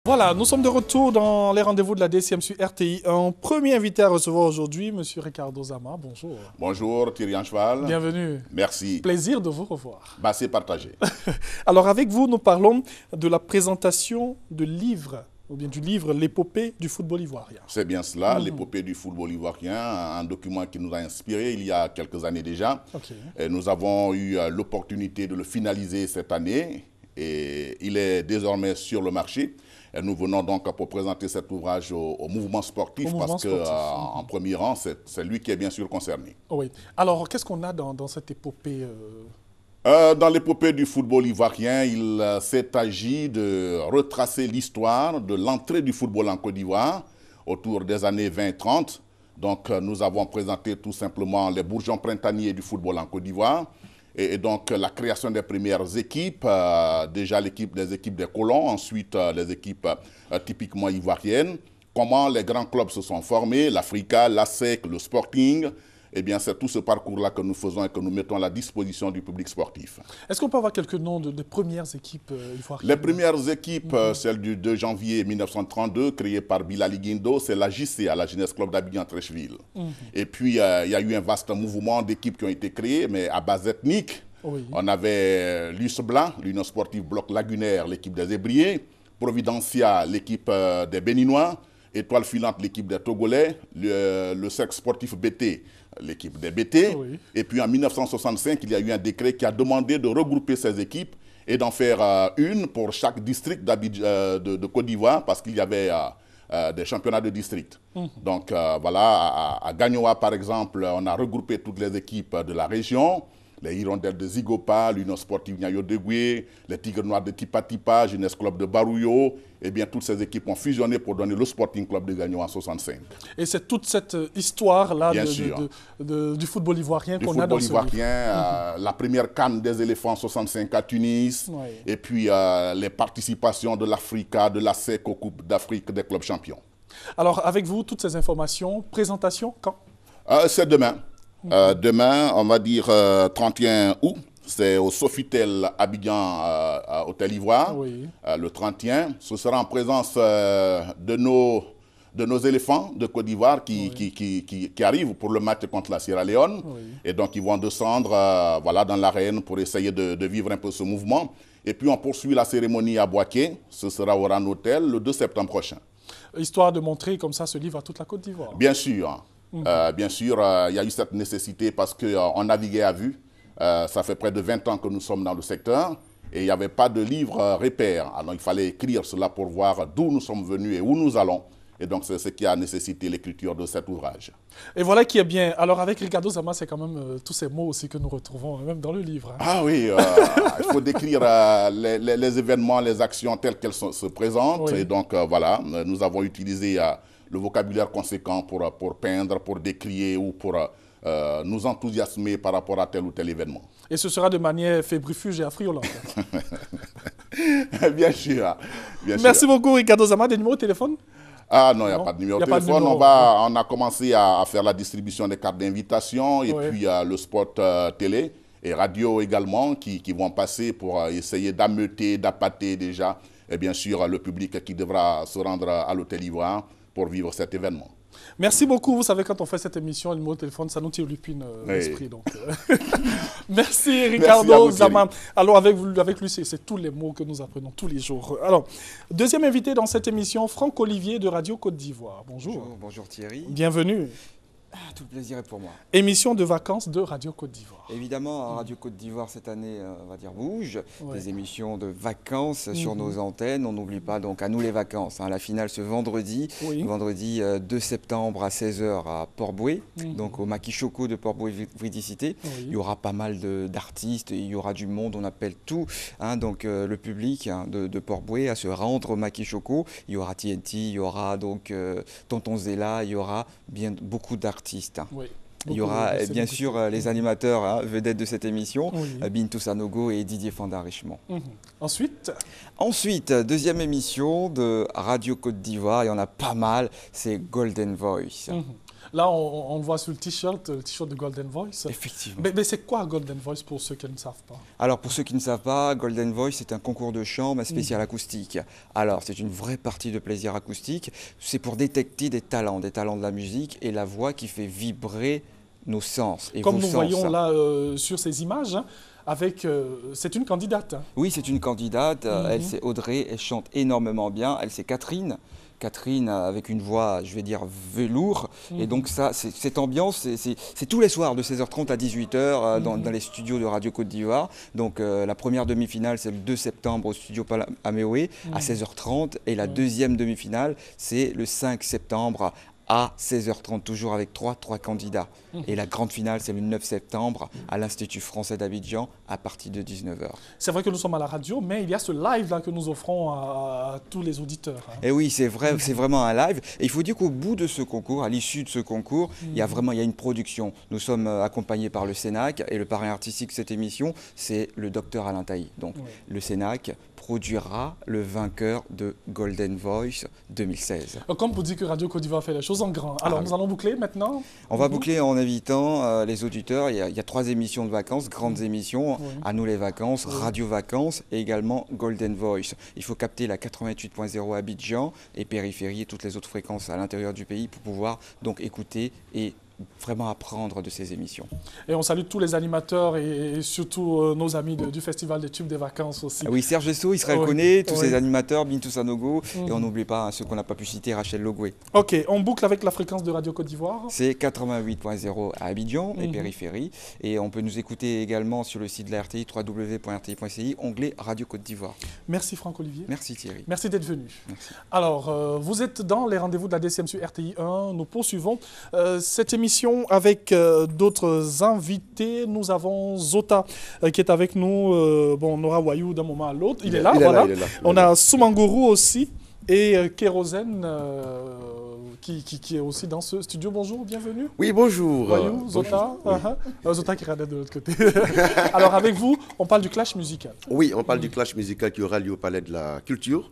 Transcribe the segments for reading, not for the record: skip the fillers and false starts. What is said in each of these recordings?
Voilà, nous sommes de retour dans les rendez-vous de la DCM sur RTI. Un premier invité à recevoir aujourd'hui, M. Ricardo Zama. Bonjour. Bonjour Thierry Ancheval. Bienvenue. Merci. Plaisir de vous revoir. Bah, c'est partagé. Alors avec vous, nous parlons de la présentation de livres, ou bien du livre L'épopée du football ivoirien. C'est bien cela, l'épopée du football ivoirien, un document qui nous a inspiré il y a quelques années déjà. Et nous avons eu l'opportunité de le finaliser cette année et il est désormais sur le marché. Et nous venons donc pour présenter cet ouvrage au mouvement sportif parce qu'en premier rang, c'est lui qui est bien sûr concerné. Oui. Alors, qu'est-ce qu'on a dans cette épopée Dans l'épopée du football ivoirien, il s'est agi de retracer l'histoire de l'entrée du football en Côte d'Ivoire autour des années 20-30. Donc, nous avons présenté tout simplement les bourgeons printaniers du football en Côte d'Ivoire. Et donc, la création des premières équipes, déjà les équipes des colons, ensuite les équipes typiquement ivoiriennes. Comment les grands clubs se sont formés, l'Africa, l'ASEC, le Sporting. Eh bien, c'est tout ce parcours-là que nous faisons et que nous mettons à la disposition du public sportif. Est-ce qu'on peut avoir quelques noms des premières équipes ivoiriennes? Les premières équipes, celle du 2 janvier 1932, créée par Bilali Guindo, c'est la JCA, la Jeunesse Club d'Abidjan-Treichville. Et puis, il y a eu un vaste mouvement d'équipes qui ont été créées, mais à base ethnique. Oui. On avait l'US Blanc, l'Union sportive Bloc Lagunaire, l'équipe des Ébriers, Providencia, l'équipe des Béninois, Étoile filante, l'équipe des Togolais, le cercle sportif BT, l'équipe des BT. Oui. Et puis en 1965, il y a eu un décret qui a demandé de regrouper ces équipes et d'en faire une pour chaque district de Côte d'Ivoire parce qu'il y avait des championnats de district. Donc voilà, à Gagnoa par exemple, on a regroupé toutes les équipes de la région. Les Hirondelles de Zigopa, l'Union sportive Nyayo Degwe, les Tigres Noirs de Tipa Tipa, Jeunesse Club de Barouyo, eh bien toutes ces équipes ont fusionné pour donner le Sporting Club de Gagnon en 65. Et c'est toute cette histoire-là du football ivoirien qu'on a dans ce livre. Du football ivoirien, la première CAN des éléphants en 65 à Tunis, et puis les participations de l'Africa, de l'ASEC aux Coupes d'Afrique des clubs champions. Alors avec vous, toutes ces informations, présentation quand? C'est demain. Demain, on va dire 31 août, c'est au Sofitel Abidjan, Hôtel Ivoire, le 31. Ce sera en présence de nos éléphants de Côte d'Ivoire qui arrivent pour le match contre la Sierra Leone. Et donc, ils vont descendre voilà, dans l'arène pour essayer de vivre un peu ce mouvement. Et puis, on poursuit la cérémonie à Boaké. Ce sera au Rand Hotel le 2 septembre prochain. Histoire de montrer comme ça ce livre à toute la Côte d'Ivoire. Bien sûr. Bien sûr, il y a eu cette nécessité parce qu'on naviguait à vue. Ça fait près de 20 ans que nous sommes dans le secteur et il n'y avait pas de livre repère. Alors il fallait écrire cela pour voir d'où nous sommes venus et où nous allons. Et donc c'est ce qui a nécessité l'écriture de cet ouvrage. Et voilà qui est bien. Alors avec Ricardo Zama, c'est quand même tous ces mots aussi que nous retrouvons même dans le livre. Ah oui, il faut décrire les événements, les actions telles qu'elles se présentent. Et donc voilà, nous avons utilisé le vocabulaire conséquent pour peindre, pour décrire ou pour nous enthousiasmer par rapport à tel ou tel événement. Et ce sera de manière fébrifuge et affriolante. Bien sûr. Merci beaucoup Ricardo Zama. Des numéros de téléphone? Ah non, il n'y a pas de numéro de téléphone. On a commencé à faire la distribution des cartes d'invitation et puis le spot télé et radio également qui vont passer pour essayer d'ameuter, d'appâter déjà et bien sûr le public qui devra se rendre à l'Hôtel Ivoire pour vivre cet événement. Merci beaucoup. Vous savez, quand on fait cette émission, le numéro de téléphone, ça nous tire l'épine l'esprit. Donc, merci Ricardo Zama. Alors avec lui, c'est tous les mots que nous apprenons tous les jours. Alors, deuxième invité dans cette émission, Franck Olivier de Radio Côte d'Ivoire. Bonjour. Bonjour Thierry. Bienvenue. Tout le plaisir est pour moi. Émission de vacances de Radio Côte d'Ivoire. Évidemment, Radio Côte d'Ivoire cette année, on va dire, bouge. Des émissions de vacances sur nos antennes. On n'oublie pas donc à nous les vacances. La finale ce vendredi, vendredi 2 septembre à 16 h à Port-Boué, donc au Makichoko de Port-Boué-Vridicité. Il y aura pas mal d'artistes, il y aura du monde, on appelle tout. Donc le public de Port-Boué à se rendre au Makichoko. Il y aura TNT, il y aura donc Tonton Zella, il y aura beaucoup d'artistes. Il y aura bien sûr les animateurs vedettes de cette émission, Bintou Sanogo et Didier Fanda Richemont. Ensuite, deuxième émission de Radio Côte d'Ivoire, il y en a pas mal, c'est Golden Voice. Là, on voit sur le t-shirt de Golden Voice. Effectivement. Mais c'est quoi Golden Voice pour ceux qui ne savent pas? Alors, pour ceux qui ne savent pas, Golden Voice, c'est un concours de chant, mais spécial acoustique. Alors, c'est une vraie partie de plaisir acoustique. C'est pour détecter des talents de la musique et la voix qui fait vibrer nos sens. Et comme nous sens. Voyons là sur ces images, hein, c'est une candidate. Hein. Oui, c'est une candidate. Elle, c'est Audrey. Elle chante énormément bien. Elle, c'est Catherine. Catherine avec une voix, je vais dire, velours. Et donc ça, cette ambiance, c'est tous les soirs de 16h30 à 18h dans les studios de Radio Côte d'Ivoire. Donc la première demi-finale, c'est le 2 septembre au studio Améoé à 16h30. Et la deuxième demi-finale, c'est le 5 septembre à 16h30, toujours avec trois candidats. Et la grande finale, c'est le 9 septembre à l'Institut français d'Abidjan à partir de 19h. C'est vrai que nous sommes à la radio, mais il y a ce live là que nous offrons à tous les auditeurs. Hein. Et oui, c'est vrai, c'est vraiment un live. Et il faut dire qu'au bout de ce concours, à l'issue de ce concours, il y a une production. Nous sommes accompagnés par le Cénac et le parrain artistique de cette émission, c'est le docteur Alain Tailly. Donc le Cénac produira le vainqueur de Golden Voice 2016. Comme pour dire que Radio Côte d'Ivoire fait les choses en grand. Alors nous allons boucler maintenant. On va boucler en invitant les auditeurs. Il y a 3 émissions de vacances, grandes émissions. À nous les vacances, Radio Vacances et également Golden Voice. Il faut capter la 88.0 Abidjan et périphérie et toutes les autres fréquences à l'intérieur du pays pour pouvoir donc écouter et vraiment apprendre de ces émissions. Et on salue tous les animateurs et surtout nos amis du Festival des Tubes des Vacances aussi. Oui, Serge Esso, Israël Koné, tous ces animateurs, Bintou Sanogo, et on n'oublie pas ceux qu'on n'a pas pu citer, Rachel Logoué. Ok, on boucle avec la fréquence de Radio Côte d'Ivoire. C'est 88.0 à Abidjan et périphérie. Et on peut nous écouter également sur le site de la RTI, www.rti.ci, onglet Radio Côte d'Ivoire. Merci Franck-Olivier. Merci Thierry. Merci d'être venu. Merci. Alors, vous êtes dans les rendez-vous de la DCM sur RTI 1. Nous poursuivons cette émission avec d'autres invités. Nous avons Zota qui est avec nous. On aura Wayou d'un moment à l'autre. Il est là, voilà. On a Soumanguru aussi et Kérosène qui est aussi dans ce studio. Bonjour, bienvenue. Oui, bonjour. Wayou, Zota. Zota qui regardait de l'autre côté. Alors avec vous, on parle du clash musical. Oui, on parle du clash musical qui aura lieu au Palais de la Culture.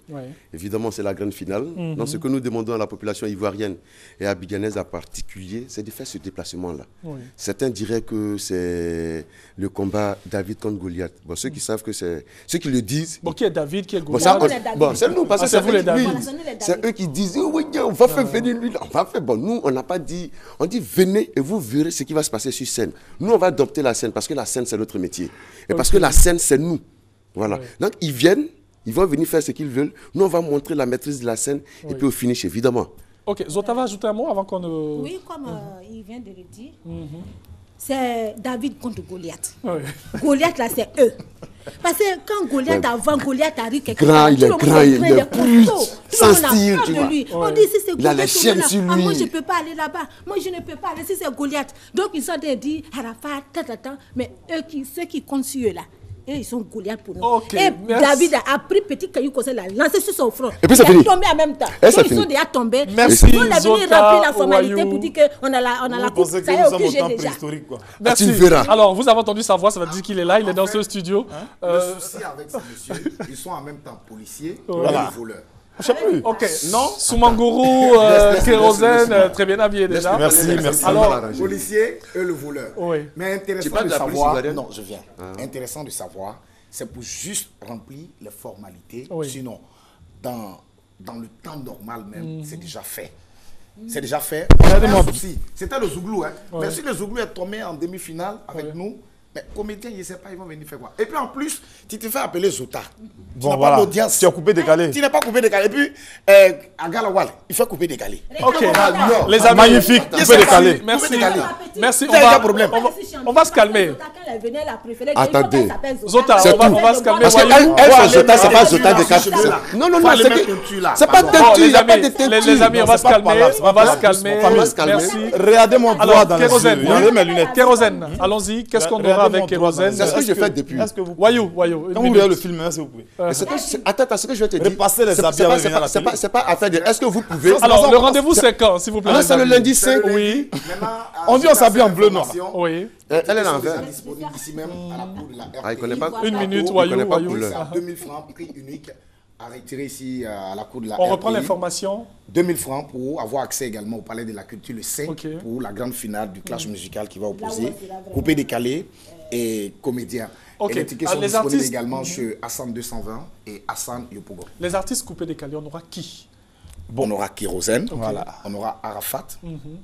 Évidemment, c'est la grande finale. Donc, ce que nous demandons à la population ivoirienne et abidjanaise en particulier, c'est de faire ce déplacement-là. Certains diraient que c'est le combat David contre Goliath. Bon, ceux qui savent que c'est... Ceux qui le disent... Bon, qui est David, qui est Goliath? Bon, c'est nous, parce que c'est vous les David. C'est eux qui disent, oui, on va faire venir lui. On va faire... Bon, nous, on n'a pas dit... On dit, venez et vous verrez ce qui va se passer sur scène. Nous, on va adopter la scène parce que la scène, c'est notre métier. Et parce que la scène, c'est nous. Voilà. Donc, ils viennent, ils vont venir faire ce qu'ils veulent. Nous, on va montrer la maîtrise de la scène et puis au finish, évidemment. Ok, Zota va ajouter un mot avant qu'on ne... Oui, comme il vient de le dire, c'est David contre Goliath. Goliath, là, c'est eux. Parce que quand Goliath avant, Goliath arrive quelque part, il est grand, il est plus sans style, tu vois. On dit si c'est Goliath, il a les chaînes sur lui. Moi, je ne peux pas aller là-bas. Moi, je ne peux pas aller si c'est Goliath. Donc, ils sont en train de dire, Arafat, mais ceux qui comptent sur eux là, ils sont Goliath pour nous. Et David a pris petit caillou comme ça, l'a lancé sur son front. Et puis, c'est fini. Il est tombé en même temps. Et donc, ils sont déjà tombés. Merci, on a venu remplir la formalité pour dire qu'on a la coupe. Ça y est, au QG déjà. Merci. Tu verras. Alors, vous avez entendu sa voix, ça veut dire qu'il est là, il est dans ce studio. Le souci avec ces messieurs, ils sont en même temps policiers et voleurs. Je sais plus. Ok, non, Soumanguru, Kérosène, très bien habillé déjà. Merci. Alors, policier et le voleur. Mais intéressant de savoir, non, je viens. Intéressant de savoir, c'est pour juste remplir les formalités. Sinon, dans le temps normal même, c'est déjà fait. C'est déjà fait. C'était le Zouglou. Mais si le Zouglou est tombé en demi-finale avec nous, mais comédien, je ne sais pas, ils vont venir faire quoi. Et puis en plus, tu te fais appeler Zota. Bon, voilà. Tu as coupé décalé. Tu n'es pas coupé décalé. Et puis, à Galawal, il faut couper décalé. Ok, les amis. Magnifique, coupé décalé. Merci. On va se calmer. Attendez. Zota, on va se calmer. Parce qu'elle, Zota, c'est pas Zota décalé. Non, c'est pas teinture. Les amis, on va se calmer. Merci. Regardez mon doigt dans les yeux. Regardez mes lunettes. Kérosène, allons-y. Qu'est-ce qu'on aura avec Kérosène? C'est ce que je fais depuis. Wayou. Quand vous regardez le film, s'il vous plaît. Attends, ce que je vais te dire. Repassez les habits à revenir à la télé. C'est pas affaire de... Est-ce que vous pouvez... Alors, le rendez-vous, c'est quand, s'il vous plaît? C'est le lundi 5. Oui. On dit on s'habille en bleu noir. Oui. Elle est l'envers. Disponible ici même à la cour de la RTI. Ah, il connaît pas. Une minute, Wayou. 2000 francs, prix unique. à retirer ici à la cour de la On reprend l'information. 2000 francs pour avoir accès également au Palais de la Culture le 5 pour la grande finale du clash musical qui va opposer Coupé Décalé et Comédien. Et les tickets sont disponibles également chez Hassan 220 et Hassan Yopogo. Les artistes Coupé Décalé, on aura qui? On aura Kérosène, on aura Arafat,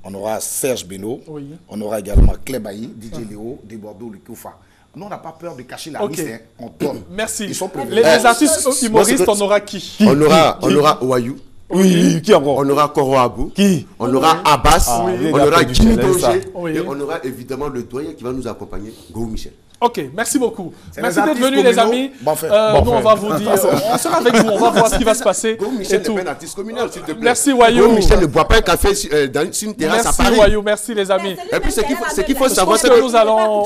on aura Serge Beno, on aura également Clébaï, DJ Léo, de Bordeaux, le Koufa. Nous, on n'a pas peur de cacher la liste, hein. On donne. Merci. Ils sont les artistes humoristes, on aura qui? On aura Ouayou. Oui, qui encore? On aura Koro Abou. Qui? On aura Abbas. On aura Kimi Dongé. Oui. Et on aura évidemment le doyen qui va nous accompagner, Go Michel. Ok, merci beaucoup. Merci d'être venus, les amis. Nous, on va vous dire, on sera avec vous, on va voir ce qui va se passer. Go Michel n'est pas un artiste communal, s'il te plaît. Merci, Wayou. Go Michel ne boit pas un café sur une terrasse à Paris. Merci, Wayou, merci, les amis. Et puis, ce qu'il faut savoir, c'est que nous allons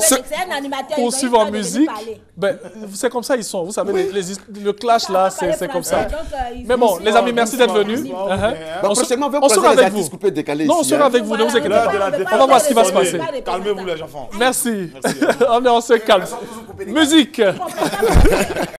poursuivre en musique. C'est comme ça, ils sont. Vous savez, le clash, là, c'est comme ça. Mais bon, les amis, merci d'être venus. On sera avec vous. Non, on sera avec vous, ne vous inquiétez pas. On va voir ce qui va se passer. Calmez-vous, les enfants. Merci. On se calme. Musique.